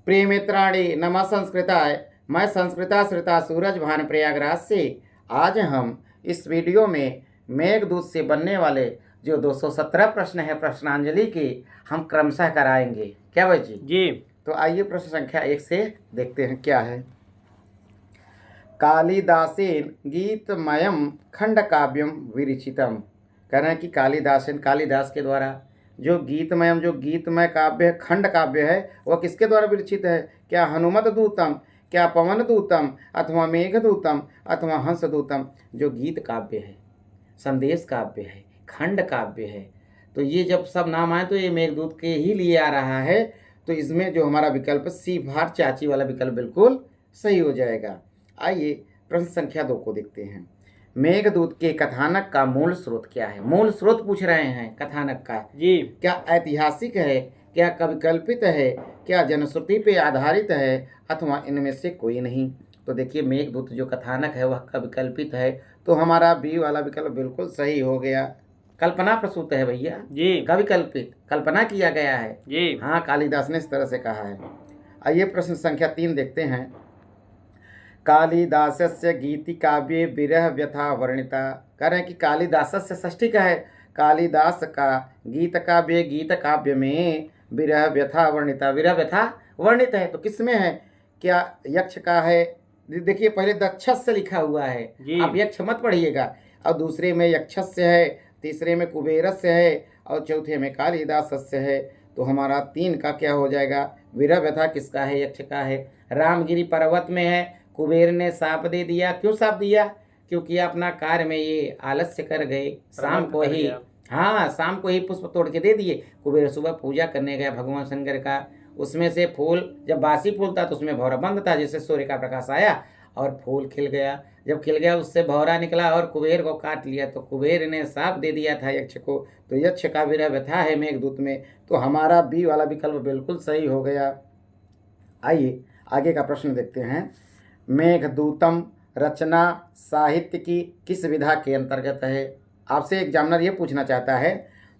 प्रिय मित्राणि नमः संस्कृताय। मैं संस्कृता श्रिता सूरज भान प्रयागराज से। आज हम इस वीडियो में मेघदूत से बनने वाले जो 217 प्रश्न है प्रश्नांजलि के हम क्रमशः कराएंगे। क्या भाई जी? जी। तो आइए प्रश्न संख्या 1 से देखते हैं क्या है। कालिदासेन गीतमयम खंड काव्यम विरचितम। कह रहे हैं कि कालिदास के द्वारा जो गीतमय काव्य खंड काव्य है वह किसके द्वारा विरचित है? क्या हनुमत दूतम, क्या पवन दूतम, अथवा मेघदूतम, अथवा हंस दूतम। जो गीत काव्य है, संदेश काव्य है, खंड काव्य है, तो ये जब सब नाम आए तो ये मेघदूत के ही लिए आ रहा है। तो इसमें जो हमारा विकल्प सी भार चाची वाला विकल्प बिल्कुल सही हो जाएगा। आइए प्रश्न संख्या 2 को देखते हैं। मेघदूत के कथानक का मूल स्रोत क्या है? मूल स्रोत पूछ रहे हैं कथानक का। जी। क्या ऐतिहासिक है, क्या कविकल्पित है, क्या जनश्रुति पे आधारित है, अथवा इनमें से कोई नहीं? तो देखिए मेघदूत जो कथानक है वह कविकल्पित है, तो हमारा बी वाला विकल्प बिल्कुल सही हो गया। कल्पना प्रसूत है भैया जी। कविकल्पित, कल्पना किया गया है। जी। हाँ, कालिदास ने इस तरह से कहा है। आइए प्रश्न संख्या 3 देखते हैं। कालिदासस्य गीतिकाव्ये विरह व्यथा वर्णिता। कह रहे हैं कि कालिदासस्य षष्ठी का है। कालिदास का गीत काव्य में विरह व्यथा वर्णिता, विरह व्यथा वर्णित है। तो किस में है? क्या यक्ष का है? देखिए पहले दक्षस्य लिखा हुआ है, आप यक्ष मत पढ़िएगा। और दूसरे में यक्षस्य है, तीसरे में कुबेरस्य है, और चौथे में कालिदासस्य है। तो हमारा 3 का क्या हो जाएगा? विरह व्यथा किसका है? यक्ष का है। रामगिरी पर्वत में है, कुबेर ने साप दे दिया। क्यों साप दिया? क्योंकि अपना कार्य में ये आलस्य कर गए, शाम को ही पुष्प तोड़ के दे दिए। कुबेर सुबह पूजा करने गया भगवान शंकर का, उसमें से फूल, जब बासी फूल था तो उसमें भौरा बंद था, जिससे सूर्य का प्रकाश आया और फूल खिल गया। जब खिल गया उससे भौरा निकला और कुबेर को काट लिया, तो कुबेर ने साप दे दिया था यक्ष को। तो यक्ष का विरह व्यथा है मेघदूत में। तो हमारा बी वाला विकल्प बिल्कुल सही हो गया। आइए आगे का प्रश्न देखते हैं। मेघदूतम रचना साहित्य की किस विधा के अंतर्गत है? आपसे एग्जामिनर ये पूछना चाहता है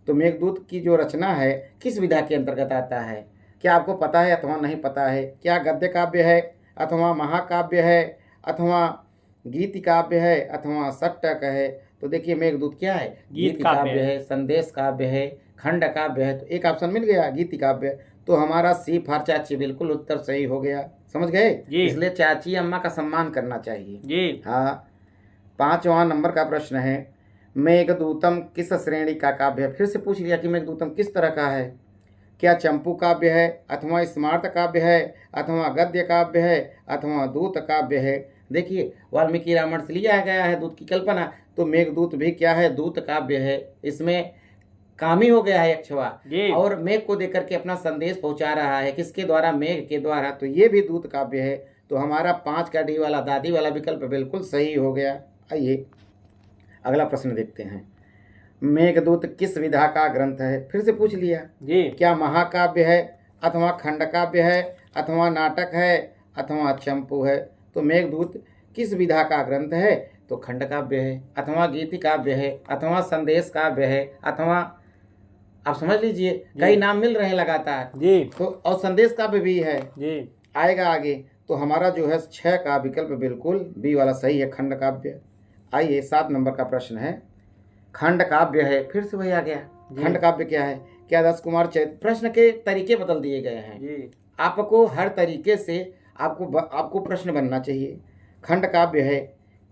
तो मेघदूत की जो रचना है किस विधा के अंतर्गत आता है? क्या आपको पता है अथवा नहीं पता है? क्या गद्य काव्य है, अथवा महाकाव्य है, अथवा गीति काव्य है, अथवा सट्टक है? तो देखिए मेघदूत क्या है? गीति काव्य है, संदेश काव्य है, खंड काव्य है। तो एक ऑप्शन मिल गया गीति काव्य। तो हमारा सी फॉर चाची बिल्कुल उत्तर सही हो गया। समझ गए? इसलिए चाची अम्मा का सम्मान करना चाहिए जी। हाँ, 5वां नंबर का प्रश्न है। मेघदूतम किस श्रेणी का काव्य है? फिर से पूछ लिया कि मेघदूतम किस तरह का है। क्या चंपू काव्य है, अथवा स्मार्त काव्य है, अथवा गद्य काव्य है, अथवा दूत काव्य है? देखिए वाल्मीकि रामायण से लिया गया है दूत की कल्पना, तो मेघदूत भी क्या है? दूत काव्य है। इसमें कामी हो गया है यक्षवा, और मेघ को देकर के अपना संदेश पहुंचा रहा है। किसके द्वारा? मेघ के द्वारा। तो ये भी दूत काव्य है। तो हमारा 5 का डी वाला दादी वाला विकल्प बिल्कुल सही हो गया। आइए अगला प्रश्न देखते हैं। मेघदूत किस विधा का ग्रंथ है? फिर से पूछ लिया जी। क्या महाकाव्य है, अथवा खंड काव्य है, अथवा नाटक है, अथवा चंपू है? तो मेघदूत किस विधा का ग्रंथ है? तो खंड काव्य है, अथवा गीति काव्य है, अथवा संदेश काव्य है, अथवा आप समझ लीजिए कई नाम मिल रहे हैं लगातार जी। तो और संदेश काव्य भी है जी, आएगा आगे। तो हमारा जो है 6 का विकल्प बिल्कुल बी वाला सही है, खंड काव्य। आइए 7 नंबर का प्रश्न है। खंड काव्य है, फिर से वही आ गया। खंड काव्य क्या है? क्या 10 कुमार चरित्र? प्रश्न के तरीके बदल दिए गए हैं जी। आपको हर तरीके से आपको प्रश्न बनना चाहिए। खंड काव्य है,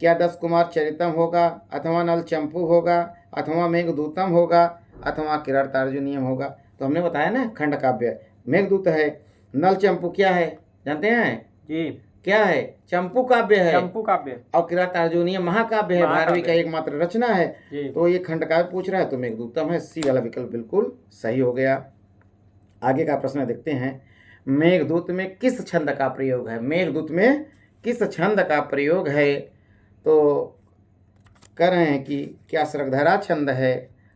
क्या 10 कुमार चरितम होगा, अथवा नल चंपू होगा, अथवा मेघदूतम होगा, अथवा किरातार्जुनीयम होगा? तो हमने बताया ना खंड काव्य मेघदूत है। नल चंपू क्या है जानते हैं जी? क्या है? चंपू काव्य है, चंपू काव्य। और किरातार्जुनीयम महाकाव्य है, भारवी का एकमात्र रचना है। तो ये खंड काव्य पूछ रहा है, तो मेघदूतम है। सी वाला विकल्प बिल्कुल सही हो गया। आगे का प्रश्न देखते हैं। मेघदूत में किस छंद का प्रयोग है? मेघदूत में किस छंद का प्रयोग है? तो कह रहे हैं कि क्या श्रगधरा छंद है,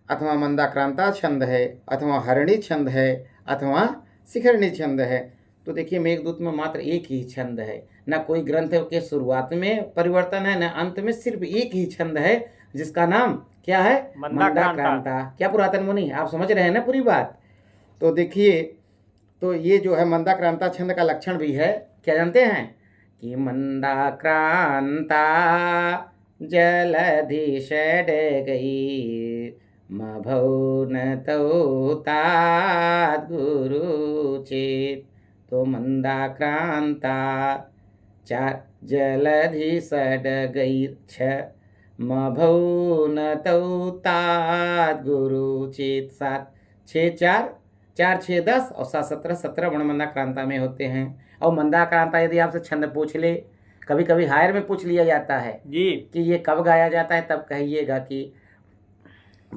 अथवा मंदाक्रांता छंद है, अथवा हरणी छंद है, अथवा शिखरणी छंद है? तो देखिए मेघदूत में मात्र एक ही छंद है, न कोई ग्रंथ के शुरुआत में परिवर्तन है, न अंत में, सिर्फ एक ही छंद है जिसका नाम क्या है? मंदाक्रांता। क्या पुरातन मुनि, आप समझ रहे हैं ना पूरी बात? तो देखिए तो ये जो है मंदाक्रांता छंद का लक्षण भी है, क्या जानते हैं कि मंदाक्रांता जलधि षड गई मभौ न तौ तात गुरु चेत। तो मंदाक्रांता चार जलधि षड गई छ मभौ न तौ तात गुरु चेत। 7 6 4 4 6 10 और 7 17 17 वर्ण मंदाक्रांता में होते हैं। और मंदाक्रांता यदि आपसे छंद पूछ ले, कभी कभी हायर में पूछ लिया जाता है जी कि ये कब गाया जाता है, तब कहिएगा कि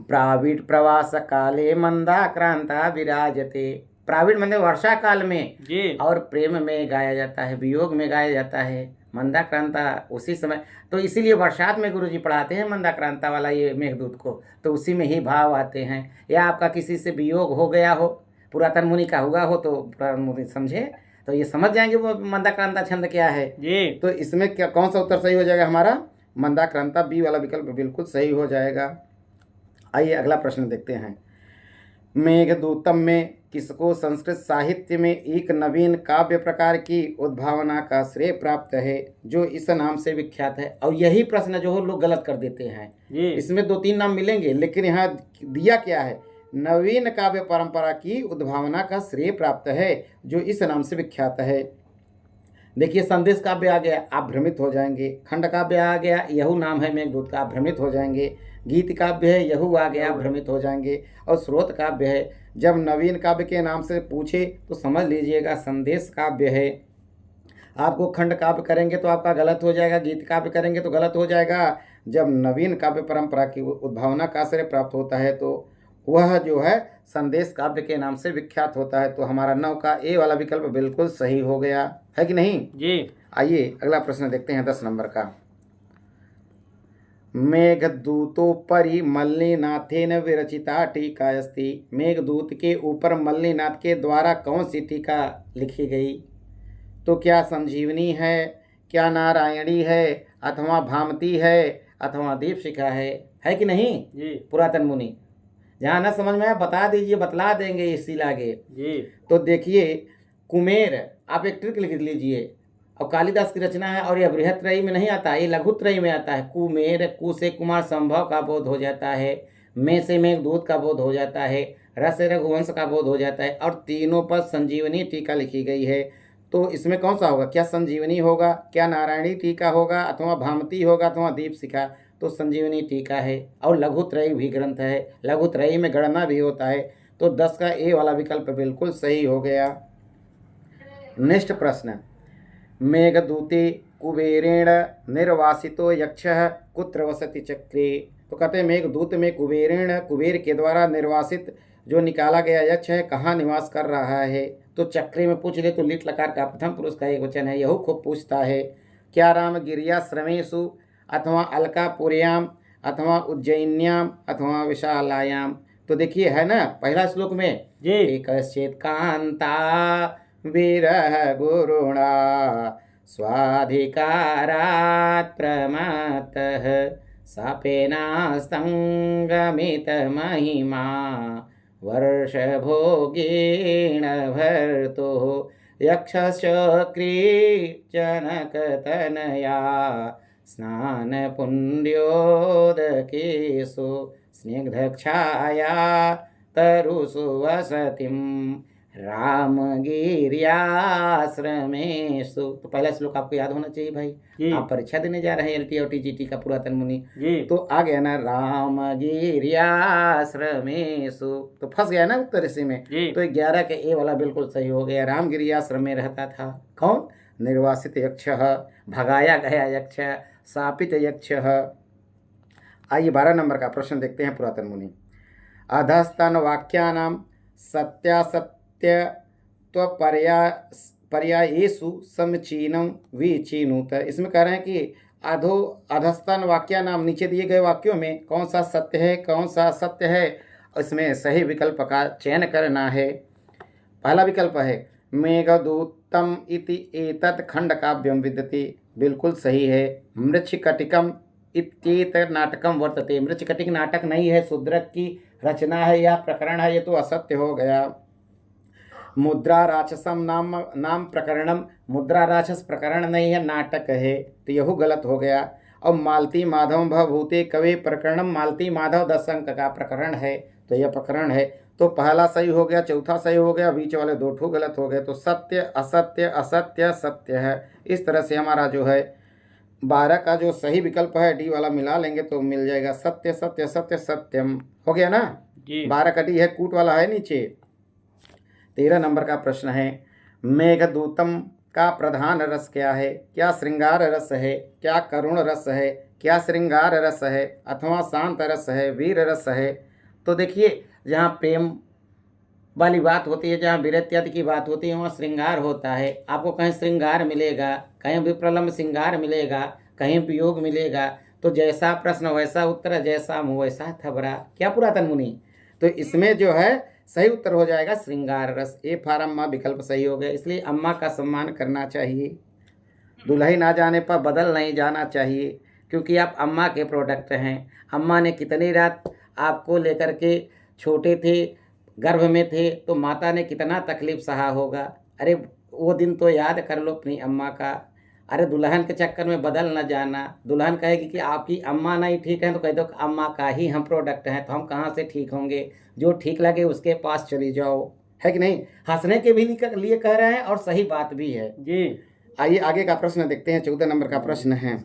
प्राविट प्रवास काले मंदाक्रांता विराजते। प्राविट मतलब वर्षा काल में जी और प्रेम में गाया जाता है, वियोग में गाया जाता है मंदाक्रांता उसी समय। तो इसीलिए बरसात में गुरुजी पढ़ाते हैं मंदाक्रांता वाला ये मेघदूत को, तो उसी में ही भाव आते हैं। या आपका किसी से वियोग हो गया हो, पुरातन मुनि का हुआ हो, तो पुरातन मुनि समझे तो ये समझ जाएंगे वो मंदाक्रांता छंद क्या है। जी तो इसमें क्या कौन सा उत्तर सही हो जाएगा हमारा? मंदाक्रांता, बी वाला विकल्प बिल्कुल सही हो जाएगा। आइए अगला प्रश्न देखते हैं। मेघदूतम में किसको संस्कृत साहित्य में एक नवीन काव्य प्रकार की उद्भावना का श्रेय प्राप्त है जो इस नाम से विख्यात है? और यही प्रश्न जो है लोग गलत कर देते हैं। जी इसमें 2-3 नाम मिलेंगे, लेकिन यहाँ दिया क्या है? नवीन काव्य परंपरा की उद्भावना का श्रेय प्राप्त है जो इस नाम से विख्यात है। देखिए, संदेश काव्य आ गया, आप भ्रमित हो जाएंगे। खंड काव्य आ गया, यहू नाम है मेघदूत का, आप भ्रमित हो जाएंगे। गीत काव्य है, यहू आ गया, आप भ्रमित हो जाएंगे। और स्रोत काव्य है। जब नवीन काव्य के नाम से पूछे तो समझ लीजिएगा संदेश काव्य है। आपको खंड काव्य करेंगे तो आपका गलत हो जाएगा, गीत काव्य करेंगे तो गलत हो जाएगा। जब नवीन काव्य परंपरा की उद्भावना का आश्रय प्राप्त होता है तो वह जो है संदेश काव्य के नाम से विख्यात होता है। तो हमारा 9 का ए वाला विकल्प बिल्कुल सही हो गया है कि नहीं? जी आइए अगला प्रश्न देखते हैं 10 नंबर का। मेघदूतोपरि मल्लिनाथेन विरचिता टीका अस्ति। मेघदूत के ऊपर मल्लिनाथ के द्वारा कौन सी टीका लिखी गई? तो क्या संजीवनी है, क्या नारायणी है, अथवा भामती है, अथवा दीपशिखा है कि नहीं? जी पुरातन मुनि जहाँ न समझ में आए बता दीजिए, बतला देंगे इसी लागे। जी तो देखिए, कुमेर, आप एक ट्रिक लिख लीजिए। और कालिदास की रचना है और यह बृहत्रयी में नहीं आता, ये लघुत्रयी में आता है। कुमेर, कु से कुमार संभव का बोध हो जाता है, में से मेघदूत का बोध हो जाता है, रस से रघुवंश का बोध हो जाता है, और तीनों पर संजीवनी टीका लिखी गई है। तो इसमें कौन सा होगा? क्या संजीवनी होगा, क्या नारायणी टीका होगा, अथवा भामती होगा, अथवा दीपशिखा? तो संजीवनी टीका है। और लघुत्रयी भी ग्रंथ है, लघुत्रयी में गणना भी होता है। तो 10 का ए वाला विकल्प बिल्कुल सही हो गया। नेक्स्ट प्रश्न। मेघदूते कुबेरेण निर्वासितो यक्षः कुत्र वसति चक्रे। तो कहते हैं मेघदूत में कुबेरेण, कुबेर के द्वारा निर्वासित जो निकाला गया यक्ष है, कहाँ निवास कर रहा है? तो चक्रे में पूछ ले तो लिट लकार का प्रथम पुरुष का एक वचन है, यहू खूब पूछता है। क्या रामगिरियाश्रमेषु, अथवा अलकापुर्याम, अथवा उज्जैन्याम, अथवा विशालायाम? तो देखिए है ना पहला श्लोक में, जी कश्चित् कांता विरह गुरुणा स्वाधिकारात् प्रमत्तः सापेनास्तंगमित महिमा वर्षभोगेण भर्तो यक्षश्चक्रीचनकतनया स्नानपुण्योदकेषु स्निग्धच्छाया तरुषु वसतिं रामगिर्याश्रमेषु। तो पहला श्लोक आपको याद होना चाहिए भाई, जी आप परीक्षा देने जा रहे हैं एलटी और टीजीटी का पुरातन मुनि। जी तो आ गया ना रामगिर्याश्रमेषु, तो फंस गया ना उत्तर इसी में। जी तो 11 के ए वाला बिल्कुल सही हो गया। रामगिर्याश्रम में रहता था कौन? निर्वासित यक्ष, भगाया गया यक्ष, शापित यक्ष। आइए 12 नंबर का प्रश्न देखते हैं पुरातन मुनि। अधस्तन वाक्यानां सत्यासत्यत्वपर्यायेषु समीचीनं विचिनुत। इसमें कह रहे हैं कि अधस्तन वाक्या नाम, नीचे दिए गए वाक्यों में कौन सा सत्य है, कौन सा असत्य है, इसमें सही विकल्प का चयन करना है। पहला विकल्प है मेघदूतम इति एतत् खंड काव्यम विद्यते, बिल्कुल सही है। मृच्छकटिकम इत्येत नाटकम वर्तते, मृच्छकटिक नाटक नहीं है, शूद्रक की रचना है या प्रकरण है, ये तो असत्य हो गया। मुद्रा राक्षसम नाम नाम प्रकरणम, मुद्रा राक्षस प्रकरण नहीं है, नाटक है, तो यह गलत हो गया। और मालती माधव भभूते कवि प्रकरणम, मालती माधव 10 अंक का प्रकरण है, तो यह प्रकरण है। तो पहला सही हो गया, चौथा सही हो गया, बीच वाले 2 ठो गलत हो गए। तो सत्य असत्य असत्य सत्य है। इस तरह से हमारा जो है 12 का जो सही विकल्प है डी वाला मिला लेंगे तो मिल जाएगा सत्य सत्य सत्य सत्यम। हो गया ना जी। 12 का डी है, कूट वाला है नीचे। 13 नंबर का प्रश्न है, मेघदूतम का प्रधान रस क्या है? क्या श्रृंगार रस है, क्या करुण रस है, क्या श्रृंगार रस है, अथवा शांत रस है, वीर रस है? तो देखिए, जहाँ प्रेम वाली बात होती है, जहाँ वीर इत्यादि की बात होती है, वहाँ श्रृंगार होता है। आपको कहीं श्रृंगार मिलेगा, कहीं विप्रलम्ब श्रृंगार मिलेगा, कहीं वियोग मिलेगा। तो जैसा प्रश्न वैसा उत्तर, जैसा मुँह वैसा थबरा। क्या पुरातन मुनि? तो इसमें जो है सही उत्तर हो जाएगा श्रृंगार रस। ए फॉर अम्मा विकल्प सही हो गया। इसलिए अम्मा का सम्मान करना चाहिए, दुल्हन ना जाने पर बदल नहीं जाना चाहिए, क्योंकि आप अम्मा के प्रोडक्ट हैं। अम्मा ने कितनी रात आपको लेकर के, छोटे थे, गर्भ में थे, तो माता ने कितना तकलीफ सहा होगा। अरे वो दिन तो याद कर लो अपनी अम्मा का। अरे दुल्हन के चक्कर में बदल न जाना। दुल्हन कहेगी कि आपकी अम्मा नहीं ठीक है, तो कह दो कि अम्मा का ही हम प्रोडक्ट हैं, तो हम कहाँ से ठीक होंगे? जो ठीक लगे उसके पास चली जाओ, है कि नहीं? हंसने के भी लिए कह रहे हैं और सही बात भी है जी। आइए आगे का प्रश्न देखते हैं। 14 नंबर का प्रश्न है,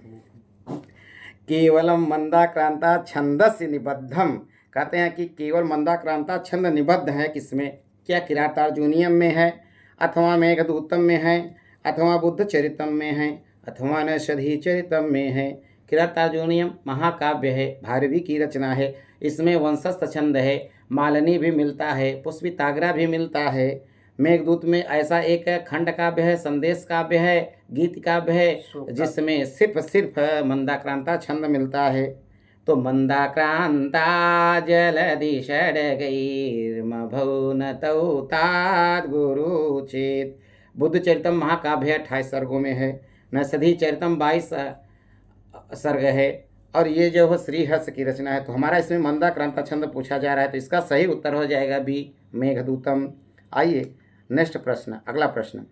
केवलम मंदाक्रांता छंदस्य निबद्धम। कहते हैं कि केवल मंदाक्रांता छंद निबद्ध है किसमें? क्या किरातार्जुनीयम में है, अथवा मेघदूतम में है, अथवा बुद्ध चरितम में है, अथवा नषधि चरितम में है? किरातार्जुनीयम महाकाव्य है, भारवी की रचना है। इसमें वंशस्थ छंद है, मालिनी भी मिलता है, पुष्पिताग्रा भी मिलता है। मेघदूत में ऐसा एक खंड काव्य है, संदेश काव्य है, गीत काव्य है, जिसमें सिर्फ मंदाक्रांता छंद मिलता है। तो मंदाक्रांता जलधि षड्गैर्मभौ न तौ तात गुरुचित। बुद्ध चरितम महाकाव्य है, 28 सर्गों में है। नषधि चरितम 22 सर्ग है, और ये जो है श्रीहर्ष की रचना है। तो हमारा इसमें मंदाक्रांता छंद पूछा जा रहा है, तो इसका सही उत्तर हो जाएगा बी, मेघदूतम। आइए नेक्स्ट प्रश्न, अगला प्रश्न,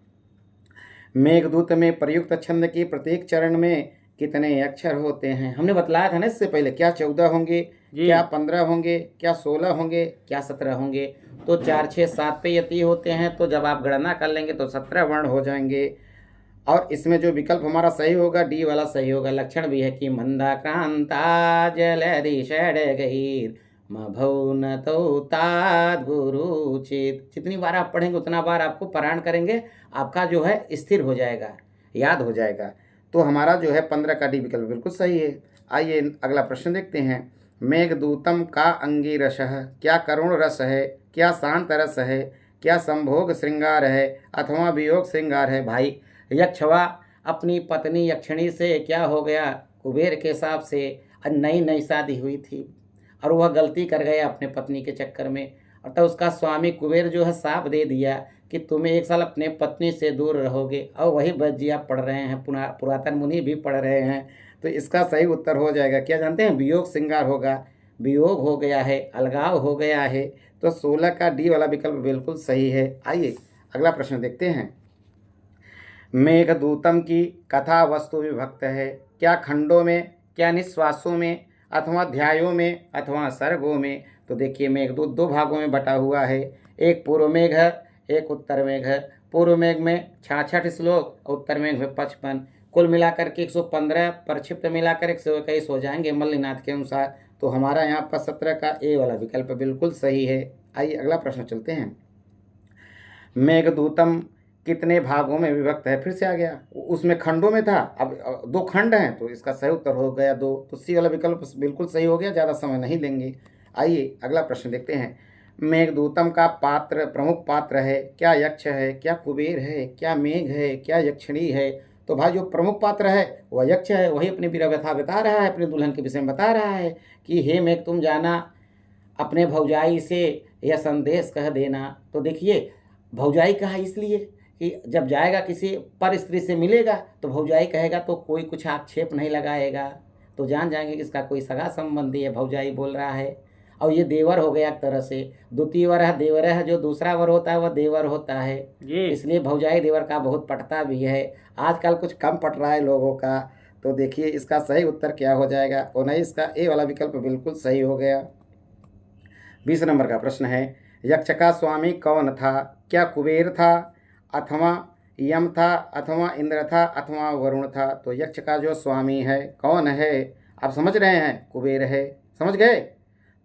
मेघदूत में प्रयुक्त छंद की प्रत्येक चरण में कितने अक्षर होते हैं? हमने बतलाया था ना इससे पहले, क्या 14 होंगे, क्या 15 होंगे, क्या 16 होंगे, क्या 17 होंगे? तो 4 6 7 पे यति होते हैं, तो जब आप गणना कर लेंगे तो 17 वर्ण हो जाएंगे। और इसमें जो विकल्प हमारा सही होगा डी वाला सही होगा। लक्षण भी है कि मंदाक्रांता जलधि षड्गैर् मभौ न तौ तात गुरुचित। जितनी बार आप पढ़ेंगे उतना बार आपको पारायण करेंगे, आपका जो है स्थिर हो जाएगा, याद हो जाएगा। तो हमारा जो है 15 का डी विकल्प बिल्कुल सही है। आइए अगला प्रश्न देखते हैं, मेघदूतम का अंगी रस, क्या करुण रस है, क्या शांत रस है, क्या संभोग श्रृंगार है, अथवा वियोग श्रृंगार है? भाई यक्षवा अपनी पत्नी यक्षिणी से क्या हो गया, कुबेर के हिसाब से नई नई शादी हुई थी, और वह गलती कर गया अपने पत्नी के चक्कर में। और तो उसका स्वामी कुबेर जो है साप दे दिया कि तुम्हें 1 साल अपने पत्नी से दूर रहोगे। और वही बज्जिया पढ़ रहे हैं, पुरातन मुनि भी पढ़ रहे हैं। तो इसका सही उत्तर हो जाएगा, क्या जानते हैं? वियोग श्रृंगार होगा। वियोग हो गया है, अलगाव हो गया है। तो 16 का डी वाला विकल्प बिल्कुल सही है। आइए अगला प्रश्न देखते हैं, मेघदूतम की कथा वस्तु विभक्त है, क्या खंडों में, क्या निश्वासों में, अथवा अध्यायों में, अथवा सर्गों में? तो देखिए, मेघदूत 2 भागों में बटा हुआ है, एक पूर्व मेघ है, एक उत्तर मेघ है। पूर्व मेघ में 66 श्लोक, उत्तर मेघ में 55, कुल मिलाकर के 115, प्रक्षिप्त मिलाकर 121 हो जाएंगे मल्लिनाथ के अनुसार। तो हमारा यहाँ पर 17 का ए वाला विकल्प बिल्कुल सही है। आइए अगला प्रश्न चलते हैं, मेघदूतम कितने भागों में विभक्त है? फिर से आ गया, उसमें खंडों में था, अब 2 खंड हैं, तो इसका सही उत्तर हो गया 2। तो सी वाला विकल्प बिल्कुल सही हो गया, ज़्यादा समय नहीं लेंगे। आइए अगला प्रश्न देखते हैं, मेघदूतम का पात्र, प्रमुख पात्र है, क्या यक्ष है, क्या कुबेर है, क्या मेघ है, क्या यक्षिणी है? तो भाई जो प्रमुख पात्र है वह यक्ष है, वही अपनी वीर व्यथा बता रहा है, अपनी दुल्हन के विषय में बता रहा है कि हे मेघ तुम जाना, अपने भौजाई से यह संदेश कह देना। तो देखिए, भौजाई कहा इसलिए कि जब जाएगा किसी पर स्त्री से मिलेगा तो भौजाई कहेगा, तो कोई कुछ आक्षेप नहीं लगाएगा, तो जान जाएंगे कि इसका कोई सगा संबंधी है, भौजाई बोल रहा है। और ये देवर हो गया एक तरह से। द्वितीय वर है देवर है, जो दूसरा वर होता है वह देवर होता है, इसलिए भौजाई देवर का बहुत पटता भी है। आजकल कुछ कम पट रहा है लोगों का। तो देखिए इसका सही उत्तर क्या हो जाएगा, 19 का ए वाला विकल्प बिल्कुल सही हो गया। 20 नंबर का प्रश्न है, यक्ष का स्वामी कौन था? क्या कुबेर था, अथवा यम था, अथवा इंद्र था, अथवा वरुण था? तो यक्ष का जो स्वामी है कौन है? आप समझ रहे हैं, कुबेर है। समझ गए?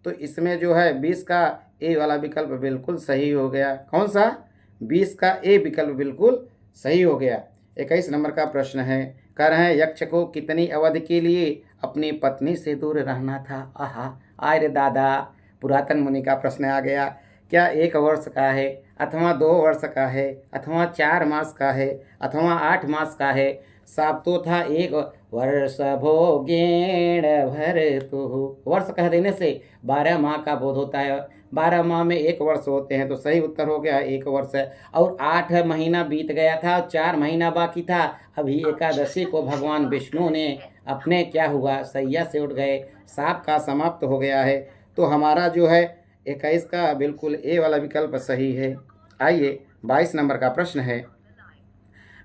तो इसमें जो है 20 का ए वाला विकल्प बिल्कुल सही हो गया। कौन सा? 20 का ए विकल्प बिल्कुल सही हो गया। 21 नंबर का प्रश्न है, कह रहे हैं यक्ष को कितनी अवधि के लिए अपनी पत्नी से दूर रहना था? आहा, आय रे दादा, पुरातन मुनि का प्रश्न आ गया। क्या 1 वर्ष का है, अथवा 2 वर्ष का है, अथवा 4 मास का है, अथवा 8 मास का है? साफ तो था 1 वर्ष भोगेण भरतु। वर्ष कह देने से 12 माह का बोध होता है। 12 माह में 1 वर्ष होते हैं, तो सही उत्तर हो गया 1 वर्ष है। और 8 महीना बीत गया था और 4 महीना बाकी था। अभी एकादशी को भगवान विष्णु ने अपने क्या हुआ, सैया से उठ गए, साप का समाप्त हो गया है। तो हमारा जो है 21 का बिल्कुल ए वाला विकल्प सही है। आइए 22 नंबर का प्रश्न है,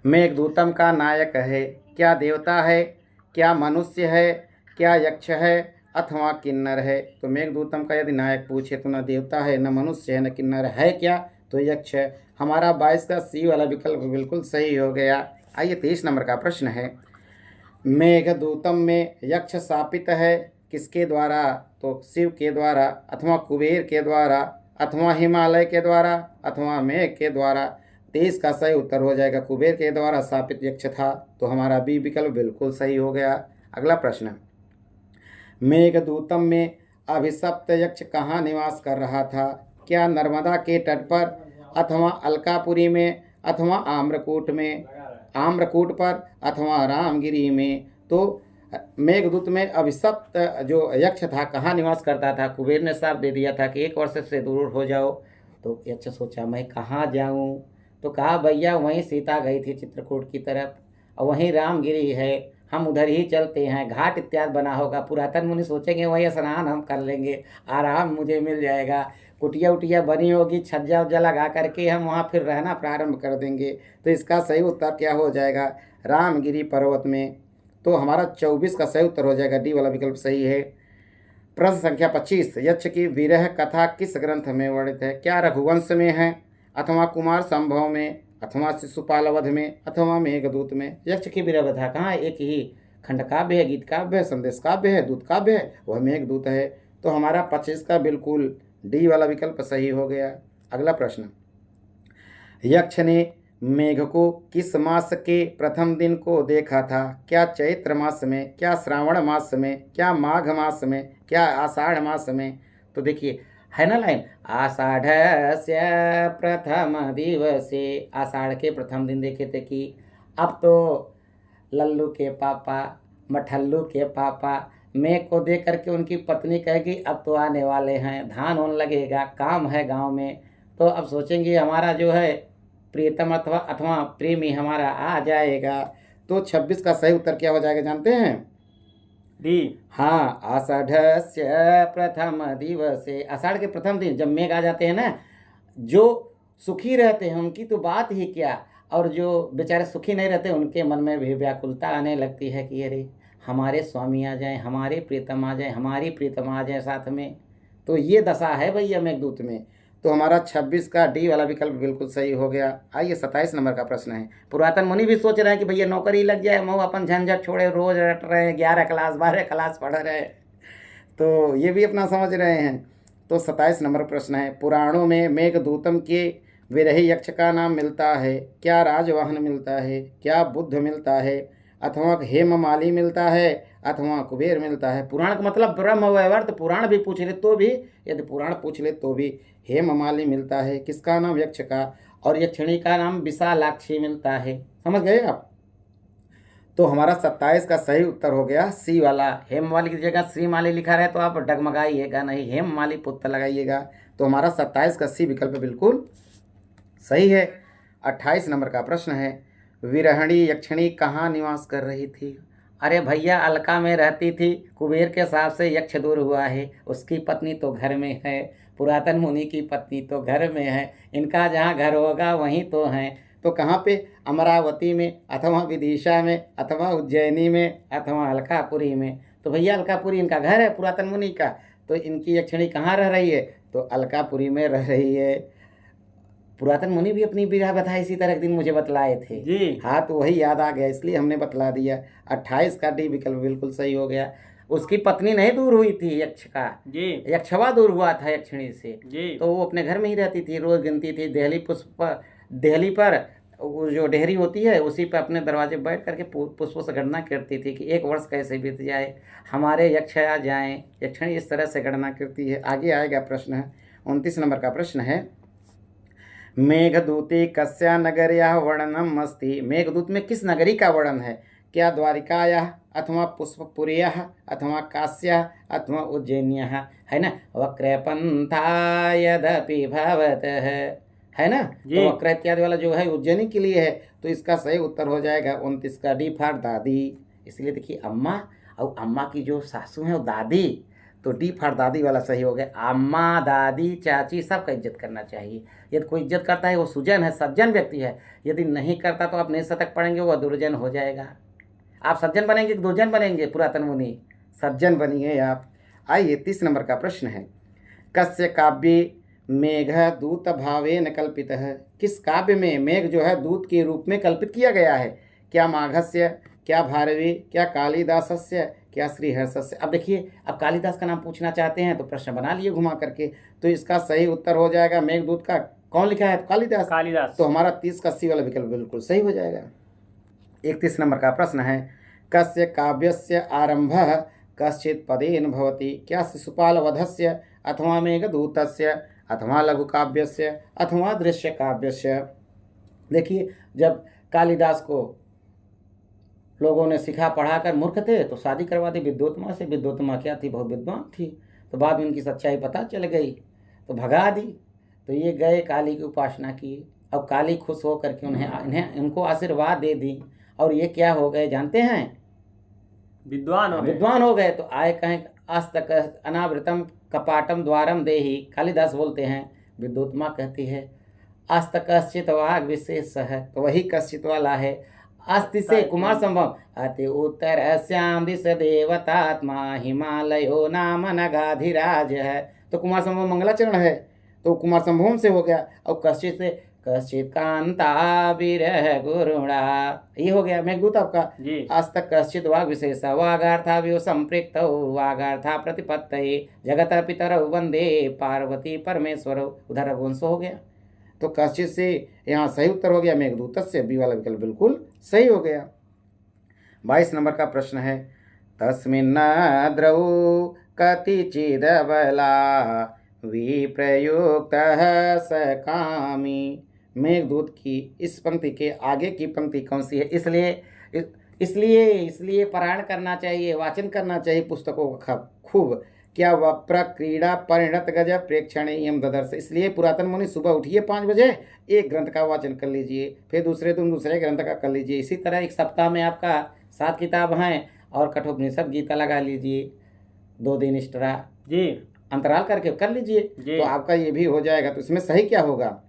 मेघदूतम का नायक है, क्या देवता है, क्या मनुष्य है, क्या यक्ष है, अथवा किन्नर है? तो मेघदूतम का यदि नायक पूछे तो न देवता है, न मनुष्य है, न किन्नर है। क्या? तो यक्ष है। हमारा 22 का सी वाला विकल्प बिल्कुल सही हो गया। आइए 23 नंबर का प्रश्न है, मेघदूतम में यक्ष शापित है किसके द्वारा? तो शिव के द्वारा, अथवा कुबेर के द्वारा, अथवा हिमालय के द्वारा, अथवा मेघ के द्वारा? 23 का सही उत्तर हो जाएगा कुबेर के द्वारा शापित यक्ष था। तो हमारा बी विकल्प बिल्कुल सही हो गया। अगला प्रश्न, मेघदूतम में अभिशप्त यक्ष कहाँ निवास कर रहा था? क्या नर्मदा के तट पर, अथवा अलकापुरी में, अथवा आम्रकूट में, आम्रकूट पर, अथवा रामगिरी में? तो मेघदूत में अभिशप्त जो यक्ष था कहाँ निवास करता था? कुबेर ने साफ दे दिया था कि 1 वर्ष से दूर हो जाओ। तो यक्ष सोचा मैं कहाँ जाऊँ? तो कहा भैया वहीं सीता गई थी चित्रकूट की तरफ, और वहीं रामगिरी है, हम उधर ही चलते हैं, घाट इत्यादि बना होगा। पुरातन मुनि सोचेंगे वहीं स्नान हम कर लेंगे, आराम मुझे मिल जाएगा, कुटिया उटिया बनी होगी, छज्जा उज्जा लगा करके हम वहाँ फिर रहना प्रारंभ कर देंगे। तो इसका सही उत्तर क्या हो जाएगा? रामगिरी पर्वत में। तो हमारा 24 का सही उत्तर हो जाएगा, डी वाला विकल्प सही है। प्रश्न संख्या 25, यक्ष की विरह कथा किस ग्रंथ में वर्णित है? क्या रघुवंश में है, अथवा कुमार संभव में, अथवा शिशुपाल वध में, अथवा मेघदूत में? यक्ष की विरह कथा कहाँ है? एक ही खंड काव्य है, गीत काव्य है, संदेश काव्य है, दूत काव्य है, वह मेघदूत है। तो हमारा 25 का बिल्कुल डी वाला विकल्प सही हो गया। अगला प्रश्न, यक्ष ने मेघ को किस मास के प्रथम दिन को देखा था? क्या चैत्र मास में, क्या श्रावण मास में, क्या माघ मास में, क्या आषाढ़ मास में? तो देखिए है ना लाइन, आषाढ़स्य प्रथम दिवसे, आषाढ़ के प्रथम दिन देखे थे। कि अब तो लल्लू के पापा, मठल्लू के पापा मेघ को देख करके उनकी पत्नी कहेगी अब तो आने वाले हैं, धान होने लगेगा, काम है गांव में। तो अब सोचेंगे हमारा जो है प्रियतम अथवा अथवा प्रेमी हमारा आ जाएगा। तो 26 का सही उत्तर क्या हो जाएगा जानते हैं? डी। हाँ, आषाढ़स्य प्रथम दिवसे, आषाढ़ के प्रथम दिन जब मेघ आ जाते हैं ना, जो सुखी रहते हैं उनकी तो बात ही क्या, और जो बेचारे सुखी नहीं रहते उनके मन में भी व्याकुलता आने लगती है कि अरे हमारे स्वामी आ जाएं, हमारे प्रीतम आ जाएं, हमारी प्रीतम आ जाए साथ में। तो ये दशा है भैया मेघदूत में। तो हमारा 26 का डी वाला विकल्प बिल्कुल सही हो गया। आइए 27 नंबर का प्रश्न है, पुरातन मुनि भी सोच रहे हैं कि भैया नौकरी लग जाए, मऊ अपन झंझट छोड़े, रोज रट रहे हैं, 11 क्लास 12 क्लास पढ़ रहे हैं, तो ये भी अपना समझ रहे हैं। तो 27 नंबर प्रश्न है, पुराणों में मेघदूतम के विरही यक्ष का नाम मिलता है? क्या राजवाहन मिलता है, क्या बुद्ध मिलता है, अथवा हेममाली मिलता है, अथवा कुबेर मिलता है? पुराण का मतलब ब्रह्म वैवर्त, पुराण भी पूछ ले तो भी, यदि पुराण पूछ ले तो भी हेममाली मिलता है। किसका नाम? यक्ष का। और यक्षिणी का नाम विशालाक्षी मिलता है। समझ गए आप? तो हमारा 27 का सही उत्तर हो गया सी वाला। हेममाली की जगह श्रीमाली लिखा रहे तो आप डगमगाइएगा नहीं, हेममाली पुत्र लगाइएगा। तो हमारा 27 का सी विकल्प बिल्कुल सही है। 28 नंबर का प्रश्न है, विरहणी यक्षिणी कहाँ निवास कर रही थी? अरे भैया, अलका में रहती थी, कुबेर के हिसाब से यक्ष दूर हुआ है, उसकी पत्नी तो घर में है, पुरातन मुनि की पत्नी तो घर में है, इनका जहाँ घर होगा वहीं तो हैं। तो कहाँ पे? अमरावती में, अथवा विदिशा में, अथवा उज्जैनी में, अथवा अलकापुरी में। तो भैया अलकापुरी इनका घर है पुरातन मुनि का, तो इनकी यक्षिणी कहाँ रह रही है? तो अलकापुरी में रह रही है। पुरातन मुनि भी अपनी विरह व्यथा इसी तरह एक दिन मुझे बतलाए थे जी हाँ, तो वही याद आ गया, इसलिए हमने बतला दिया। 28 का डी विकल्प बिल्कुल सही हो गया। उसकी पत्नी नहीं दूर हुई थी यक्ष का, जी यक्षवा दूर हुआ था यक्षिणी से। जी तो वो अपने घर में ही रहती थी, रोज गिनती थी देहली पर वो जो डेहरी होती है उसी पर अपने दरवाजे बैठ करके पुष्पों से गणना करती थी कि एक वर्ष कैसे बीत जाए, हमारे यक्ष आ जाएं। यक्षिणी इस तरह से गणना करती है। आगे आएगा प्रश्न है 29 नंबर का प्रश्न है, मेघदूते कस्या नगर्याः वर्णनम अस्ति। मेघदूत में किस नगरी का वर्णन है? क्या द्वारिकायाः, अथवा पुष्पपुर्याः, अथवा काश्याः, अथवा उज्जैन्याः? है ना, वक्रपंथा यदपि भवतः, है ना। जी। तो वक्र इत्यादि वाला जो है उज्जैनी के लिए है, तो इसका सही उत्तर हो जाएगा 29 का डी फॉर दादी। इसलिए देखिए अम्मा, और अम्मा की जो सासू है वो दादी, तो डी फॉर दादी वाला सही हो गया। अम्मा, दादी, चाची, सबका इज्जत करना चाहिए। यदि कोई इज्जत करता है वो सुजन है, सज्जन व्यक्ति है। यदि नहीं करता तो आप नहीं शतक पढ़ेंगे, वो दुर्जन हो जाएगा। आप सज्जन बनेंगे कि दुर्जन बनेंगे? पुरातन मुनि सज्जन बनिए आप। आइए 30 नंबर का प्रश्न है, कस्य काव्ये मेघ दूत भावेन कल्पित है। किस काव्य में मेघ जो है दूत के रूप में कल्पित किया गया है? क्या माघस्य, क्या भारवी, क्या कालिदासस्य, क्या श्रीहर्षस्य? अब देखिए, अब कालिदास का नाम पूछना चाहते हैं तो प्रश्न बना लिए घुमा करके, तो इसका सही उत्तर हो जाएगा मेघदूत का कौन लिखा है? कालिदास। कालिदास। तो हमारा 30 का सी वाला विकल्प बिल्कुल सही हो जाएगा। 31 नंबर का प्रश्न है, कस्य काव्यस्य आरंभः कश्चित् पदेन भवति। क्या शिशुपाल वधस्य, अथवा मेघदूतस्य, अथवा लघुकाव्यस्य, अथवा दृश्य काव्यस्य? देखिए, जब कालिदास को लोगों ने सिखा पढ़ा कर मूर्ख थे तो शादी करवा दी विद्योत्मा से। विद्योत्मा क्या थी? बहुत विद्वान थी। तो बाद में इनकी सच्चाई पता चल गई तो भगा दी। तो ये गए काली की उपासना की, अब काली खुश हो करके इन्हें उनको आशीर्वाद दे दी, और ये क्या हो गए जानते हैं? विद्वान हो गए। तो आए कहें आस्तक अनावृतम कपाटम द्वारम देहि। कालिदास बोलते हैं, विद्योत्मा कहती है आस्तक कश्चित वाग विशेष है, तो वही कश्चित वाला है। अस्ति से कुमार संभव, अति उत्तर श्याम दिश देवतात्मा हिमालयो नाम नगाधिराज है। तो कुमार संभव मंगलाचरण है, तो कुमार संभव से हो गया। और कश्चित से कश्चित कांता विरह गुरुणा, ये हो गया मेघदूत आपका। आज तक कश्चित वाग विशेष वागार्था व्यो संपृक्त वागार्था प्रतिपत्तये जगत पितर वंदे पार्वती परमेश्वर, उधर रघुवंश हो गया। तो कश्चित से यहाँ सही उत्तर हो गया मेघदूत से, बी वाला विकल्प बिल्कुल सही हो गया। 22 नंबर का प्रश्न है, तस्मिन्नद्रौ कतिचिदबला विप्रयुक्तः स कामी। मेघदूत की इस पंक्ति के आगे की पंक्ति कौन सी है? इसलिए पारायण करना चाहिए, वाचन करना चाहिए पुस्तकों का खूब। क्या वप्र क्रीड़ा परिणत गज प्रेक्षणीयम ददर्श। इसलिए पुरातन मुनि सुबह उठिए 5 बजे, एक ग्रंथ का वाचन कर लीजिए, फिर दूसरे दिन दूसरे ग्रंथ का कर लीजिए। इसी तरह एक सप्ताह में आपका 7 किताब हैं, और कठोपनिषद गीता लगा लीजिए, 2 दिन एक्स्ट्रा जी अंतराल करके कर लीजिए, तो आपका ये भी हो जाएगा। तो इसमें सही क्या होगा?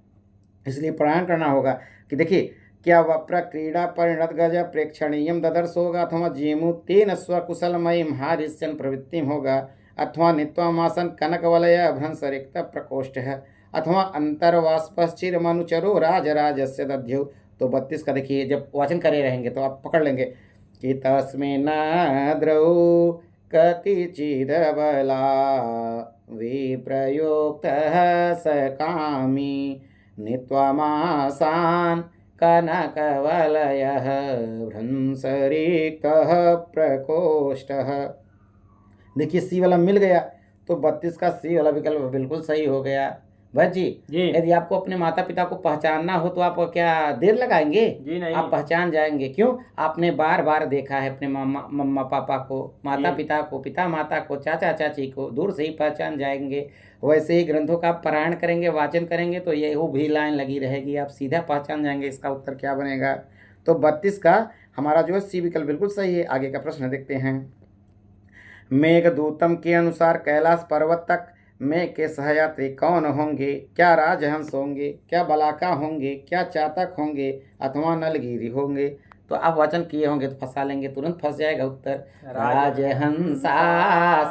इसलिए पारायण करना होगा कि देखिए, क्या वप्र क्रीड़ा परिणत गज प्रेक्षणीयम ददर्श होगा, अथवा जेमु तेन स्वकुशलमयी हारिष्यन प्रवृत्तिम होगा, अथवा नित्वामासन कनकवलय भ्रंश रिक्त प्रकोष्ठ है, अथवा अंतर्वाष्पश्चिर मनुचरो राजराजस्य दध्यु। तो 32 का देखिए, जब वाचन करे रहेंगे तो आप पकड़ लेंगे कि तस्मिन्नद्रौ कतिचिदबला विप्रयुक्तः स कामी नित्वामासान् कनकवलयः भ्रंशरिक्तः प्रकोष्ठः। देखिए सी वाला मिल गया, तो 32 का सी वाला विकल्प बिल्कुल सही हो गया। भैया जी, यदि आपको अपने माता पिता को पहचानना हो तो आप क्या देर लगाएंगे? जी नहीं, आप पहचान जाएंगे। क्यों? आपने बार बार देखा है अपने मम्मा पापा को, माता पिता को, पिता माता को, चाचा चाची को, दूर से ही पहचान जाएंगे। वैसे ही ग्रंथों का पारायण करेंगे, वाचन करेंगे, तो ये भी लाइन लगी रहेगी, आप सीधा पहचान जाएंगे इसका उत्तर क्या बनेगा। तो 32 का हमारा जो है सी विकल्प बिल्कुल सही है। आगे का प्रश्न देखते हैं। मेघदूतम के अनुसार कैलाश पर्वत तक मेघ के सहयात्री कौन होंगे? क्या राजहंस होंगे, क्या बलाका होंगे, क्या चातक होंगे, अथवा नलगिरी होंगे? तो आप वचन किए होंगे तो फंसा लेंगे, तुरंत फंस जाएगा उत्तर। राजहंसा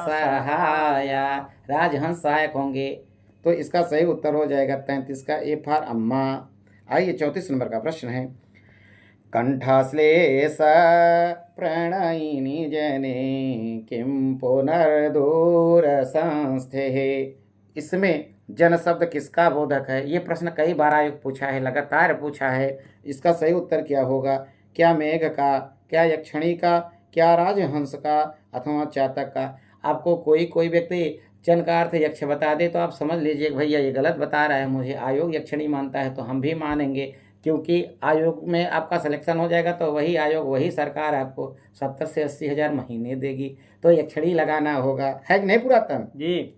सहाया, राजहंस सहायक होंगे। तो इसका सही उत्तर हो जाएगा 33 का ए फॉर अम्मा। आइए 34 नंबर का प्रश्न है। कंठाश्लेष प्रणयिनी जने किं पुनर्दूर संस्थे। इसमें जन शब्द किसका बोधक है? ये प्रश्न कई बार आयोग पूछा है, लगातार पूछा है। इसका सही उत्तर क्या होगा? क्या मेघ का, क्या यक्षिणी का, क्या राजहंस का, अथवा चातक का? आपको कोई कोई व्यक्ति जन का अर्थ यक्ष बता दे तो आप समझ लीजिए कि भैया ये गलत बता रहा है, मुझे आयोग यक्षिणी मानता है तो हम भी मानेंगे, क्योंकि आयोग में आपका सिलेक्शन हो जाएगा तो वही आयोग, वही सरकार आपको 70 से 80 हज़ार महीने देगी। तो यक्षिणी लगाना होगा, है कि नहीं पुरातन जी।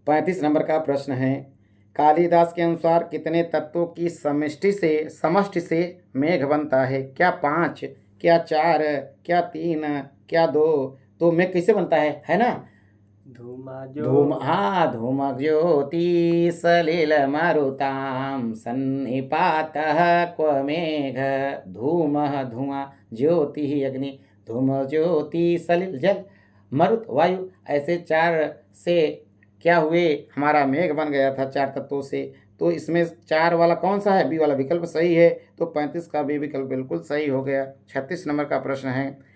35 नंबर का प्रश्न है। कालिदास के अनुसार कितने तत्वों की समष्टि से मेघ बनता है? क्या 5, क्या 4, क्या 3, क्या 2? तो मेघ कैसे बनता है ना? धूम ज्योति सलिल मरुताम सन्निपातः क्व मेघ। धूमः धुआं, ज्योति ही अग्नि, धूम ज्योति सलिल जल, मरुत वायु, ऐसे 4 से क्या हुए? हमारा मेघ बन गया था 4 तत्वों से। तो इसमें 4 वाला कौन सा है? बी वाला विकल्प सही है। तो 35 का बी विकल्प बिल्कुल सही हो गया। 36 नंबर का प्रश्न है।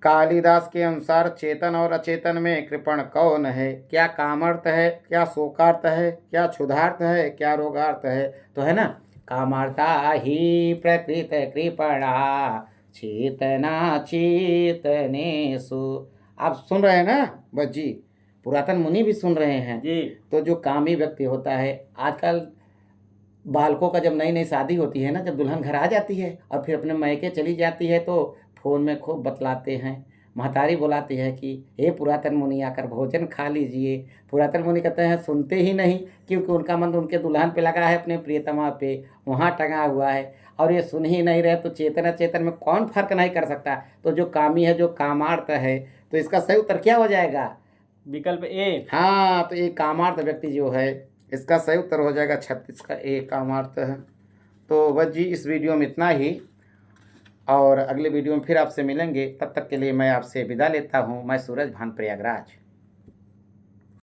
कालिदास के अनुसार चेतन और अचेतन में कृपण कौन है? क्या कामार्थ है, क्या शोकार्थ है, क्या क्षुधार्थ है, क्या रोगार्थ है? तो है ना, कामार्था ही प्रकृत कृपणा चेतना चेतनेषु। आप सुन रहे हैं ना बस जी, पुरातन मुनि भी सुन रहे हैं जी। तो जो कामी व्यक्ति होता है, आजकल बालकों का जब नई नई शादी होती है ना, जब दुल्हन घर आ जाती है और फिर अपने मैके चली जाती है तो फ़ोन में खूब बतलाते हैं। महतारी बुलाती है कि हे पुरातन मुनि आकर भोजन खा लीजिए। पुरातन मुनि कहते हैं सुनते ही नहीं, क्योंकि उनका मन उनके दुल्हन पे लगा है, अपने प्रियतमा पे, वहाँ टंगा हुआ है और ये सुन ही नहीं रहे। तो चेतन अचेतन में कौन फर्क नहीं कर सकता? तो जो कामी है, जो कामार्थ है, तो इसका सही उत्तर क्या हो जाएगा? विकल्प ए। हाँ, तो ये कामार्थ व्यक्ति जो है, इसका सही उत्तर हो जाएगा 36 का ए कामार्थ है। तो बस जी इस वीडियो में इतना ही, और अगले वीडियो में फिर आपसे मिलेंगे। तब तक के लिए मैं आपसे विदा लेता हूँ। मैं सूरज भान प्रयागराज।